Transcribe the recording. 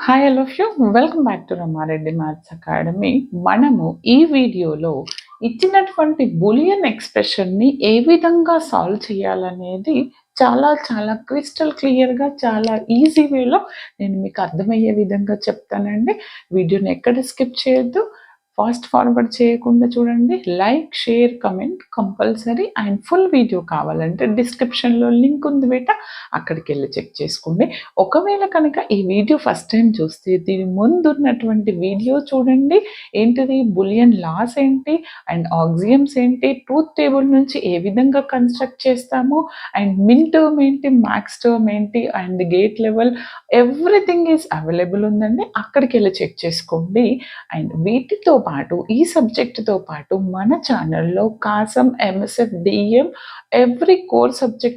Hi all of you welcome back to Rama Reddy maths academy. మనము ఈ వీడియోలో ఇచ్చినటువంటి బూలియన్ ఎక్స్ప్రెషన్ని ఏ విధంగా సాల్వ్ చేయాలనేది చాలా చాలా క్రిస్టల్ క్లియర్గా చాలా ఈజీ వేలో నేను మీకు అర్థమయ్యే విధంగా చెప్తానండి. వీడియోని ఎక్కడ స్కిప్ చేయొద్దు, ఫాస్ట్ ఫార్వర్డ్ చేయకుండా చూడండి. Like, share, comment compulsory. And full video కావాలంటే డిస్క్రిప్షన్లో లింక్ ఉంది బేట, అక్కడికి వెళ్ళి చెక్ చేసుకోండి. ఒకవేళ కనుక ఈ వీడియో ఫస్ట్ టైం చూస్తే దీని ముందున్నటువంటి వీడియో చూడండి. ఏంటిది బులియన్ లాస్ ఏంటి అండ్ ఆక్సియమ్స్ ఏంటి, ట్రూత్ టేబుల్ నుంచి ఏ విధంగా కన్స్ట్రక్ట్ చేస్తాము, అండ్ మిన్ టర్మ్ ఏంటి, మ్యాక్స్ టర్మ్ ఏంటి, and gate level, everything is available ఉందండి. అక్కడికి వెళ్ళి చెక్ చేసుకోండి. అండ్ వీటితో పాటు ఈ సబ్జెక్టుతో పాటు మన ఛానల్లో కాసం, MSF, DM, every core subject